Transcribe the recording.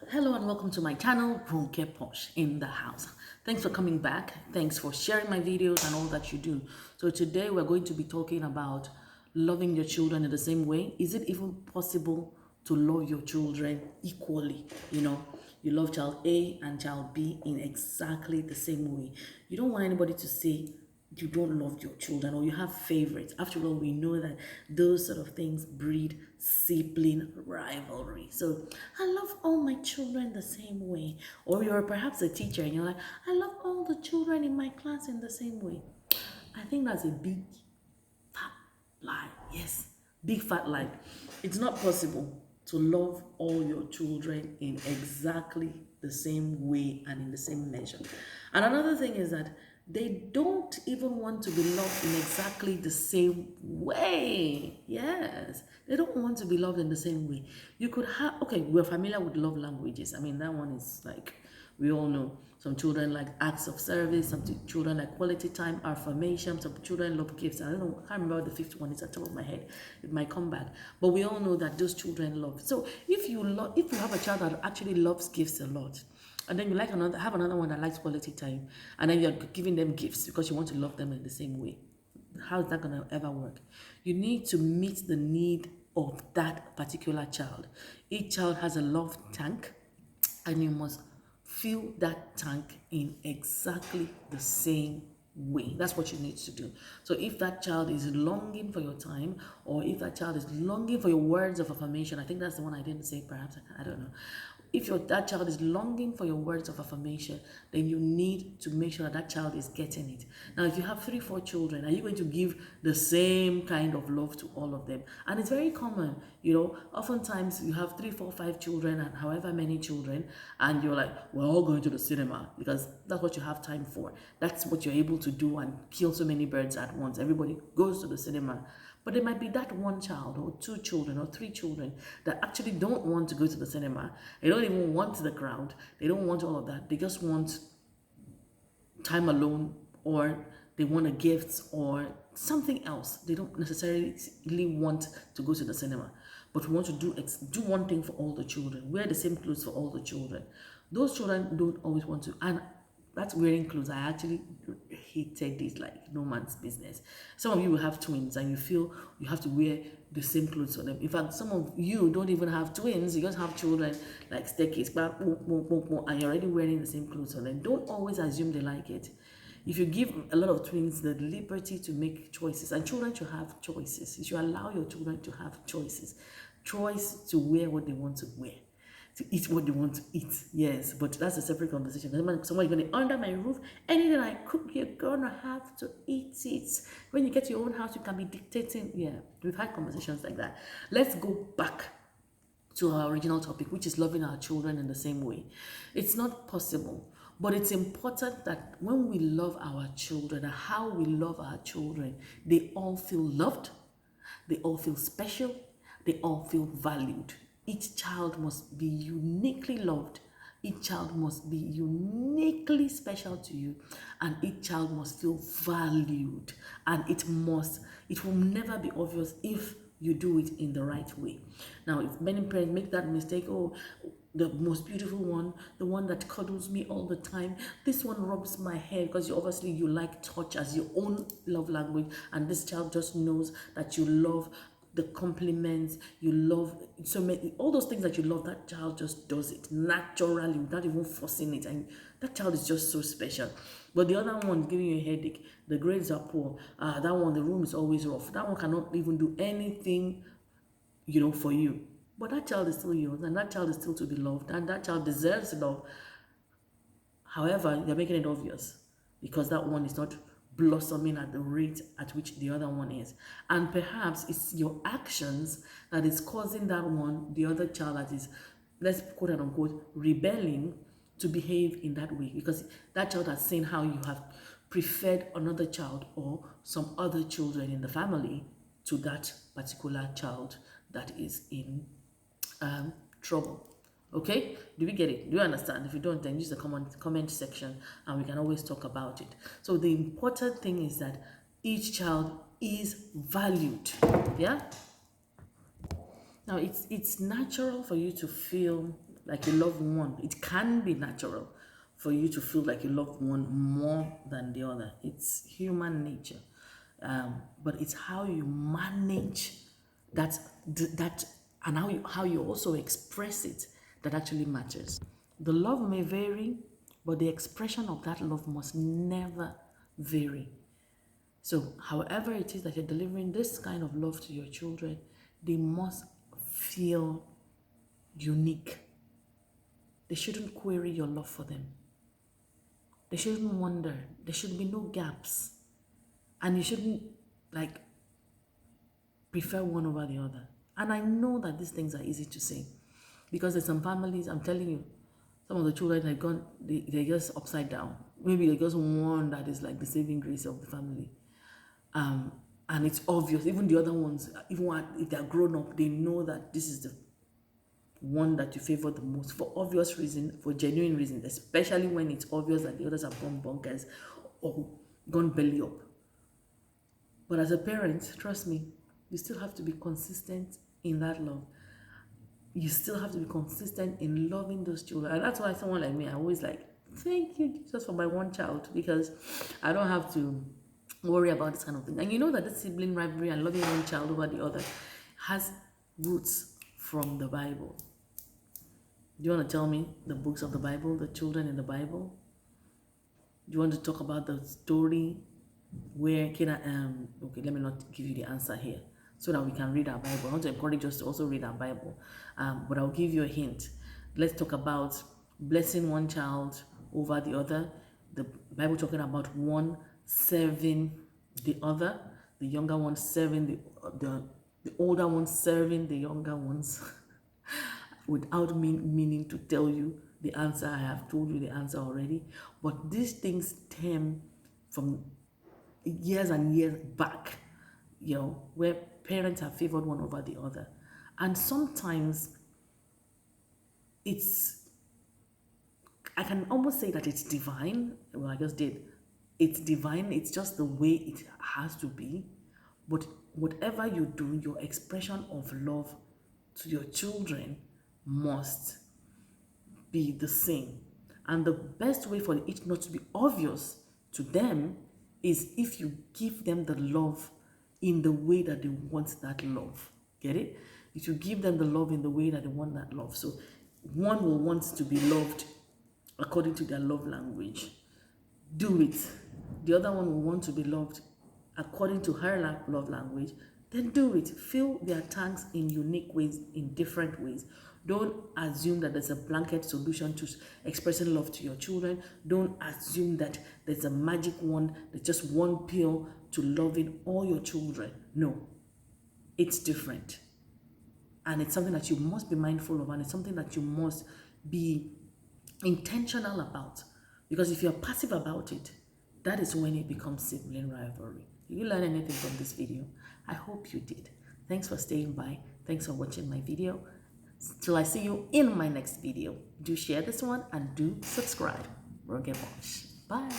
Hello and welcome to my channel, Ronke Posh in the house. Thanks for coming back. Thanks for sharing my videos and all that you do. So today we're going to be talking about loving your children in the same way. Is it even possible to love your children equally? You love child A and child B in exactly the same way. You don't want anybody to say you don't love your children or you have favorites. After all, we know that those sort of things breed sibling rivalry. So I love all my children the same way. Or you're perhaps a teacher and you're like, I love all the children in my class in the same way. I think that's a big fat lie. Yes, big fat lie. It's not possible to love all your children in exactly the same way and in the same measure. And another thing is that they don't even want to be loved in exactly the same way. Yes, they don't want to be loved in the same way. You could have, okay, we're familiar with love languages. I mean, that one is like, we all know. Some children like acts of service, some children like quality time, affirmation, some children love gifts. I don't know, I can't remember the fifth one, it's at the top of my head. It might come back. But we all know that those children love. So if you have a child that actually loves gifts a lot, and then you have another one that likes quality time, and then you're giving them gifts because you want to love them in the same way. How is that going to ever work? You need to meet the need of that particular child. Each child has a love tank, and you must fill that tank in exactly the same way. That's what you need to do. So if that child is longing for your time, or if that child is longing for your words of affirmation, I think that's the one I didn't say, perhaps, I don't know. If that child is longing for your words of affirmation, then you need to make sure that child is getting it. Now, if you have 3-4 children, are you going to give the same kind of love to all of them? And it's very common, oftentimes you have 3, 4, 5 children and however many children, and you're like, we're all going to the cinema because that's what you have time for. That's what you're able to do and kill so many birds at once. Everybody goes to the cinema. But there might be that one child or 2 children or 3 children that actually don't want to go to the cinema. They don't even want the crowd. They don't want all of that. They just want time alone, or they want a gift or something else. They don't necessarily want to go to the cinema. But we want to do one thing for all the children. Wear the same clothes for all the children. Those children don't always want to. And that's wearing clothes. I actually hated it like no man's business. Some of you will have twins and you feel you have to wear the same clothes for them. In fact, some of you don't even have twins. You just have children like staircase, and you're already wearing the same clothes for them. Don't always assume they like it. If you give a lot of twins the liberty to make choices, and children should have choices, you should allow your children to have choices. Choice to wear what they want to wear, to eat what they want to eat. Yes, but that's a separate conversation. Someone's going to under my roof, anything I cook, you're gonna have to eat it. When you get to your own house, you can be dictating. Yeah, we've had conversations like that. Let's go back to our original topic, which is loving our children in the same way. It's not possible, but it's important that when we love our children and how we love our children, they all feel loved, they all feel special, they all feel valued. Each child must be uniquely loved. Each child must be uniquely special to you, and each child must feel valued. And it will never be obvious if you do it in the right way. Now, if many parents make that mistake, oh, the most beautiful one, the one that cuddles me all the time, this one rubs my hair, because obviously you like touch as your own love language, and this child just knows that you love the compliments, you love so many, all those things that you love. That child just does it naturally without even forcing it, and that child is just so special. But the other one giving you a headache, the grades are poor, that one, the room is always rough, that one cannot even do anything for you. But that child is still yours, and that child is still to be loved, and that child deserves love. However, they're making it obvious because that one is not blossoming at the rate at which the other one is. And perhaps it's your actions that is causing that one, the other child that is, let's quote and unquote, rebelling to behave in that way, because that child has seen how you have preferred another child or some other children in the family to that particular child that is in trouble. Okay, do we get it? Do you understand? If you don't, then use the comment section and we can always talk about it. So the important thing is that each child is valued. Yeah. Now it's natural for you to feel like you love one. It can be natural for you to feel like you love one more than the other. It's human nature. But it's how you manage that and how you also express it that actually matters. The love may vary, but the expression of that love must never vary. So, however it is that you're delivering this kind of love to your children, they must feel unique. They shouldn't query your love for them. They shouldn't wonder. There should be no gaps. And you shouldn't like prefer one over the other. And I know that these things are easy to say because there's some families, I'm telling you, some of the children have gone, they're just upside down. Maybe they just one that is like the saving grace of the family. And it's obvious, even the other ones, even if they're grown up, they know that this is the one that you favor the most for obvious reason, for genuine reasons, especially when it's obvious that the others have gone bonkers or gone belly up. But as a parent, trust me, you still have to be consistent in that love. You still have to be consistent in loving those children. And that's why someone like me, I always like, thank you, Jesus, for my one child, because I don't have to worry about this kind of thing. And you know that this sibling rivalry and loving one child over the other has roots from the Bible. Do you want to tell me the books of the Bible, the children in the Bible? Do you want to talk about the story where okay, let me not give you the answer here so that we can read our Bible. I want to encourage us to also read our Bible. But I'll give you a hint. Let's talk about blessing one child over the other. The Bible talking about one serving the other, the younger one serving the older one serving the younger ones. Without meaning to tell you the answer, I have told you the answer already. But these things stem from years and years back, where parents have favored one over the other. And sometimes I can almost say that it's divine. Well, I just did. It's divine. It's just the way it has to be. But whatever you do, your expression of love to your children must be the same. And the best way for it not to be obvious to them is if you give them the love in the way that they want that love. Get it? If you give them the love in the way that they want that love. So one will want to be loved according to their love language. Do it. The other one will want to be loved according to her love language. Then do it. Fill their tanks in unique ways, in different ways. Don't assume that there's a blanket solution to expressing love to your children. Don't assume that there's a magic wand, there's just one pill to loving all your children. No, it's different. And it's something that you must be mindful of, and it's something that you must be intentional about. Because if you're passive about it, that is when it becomes sibling rivalry. Did you learn anything from this video? I hope you did. Thanks for staying by. Thanks for watching my video. Till I see you in my next video. Do share this one and do subscribe. Bye.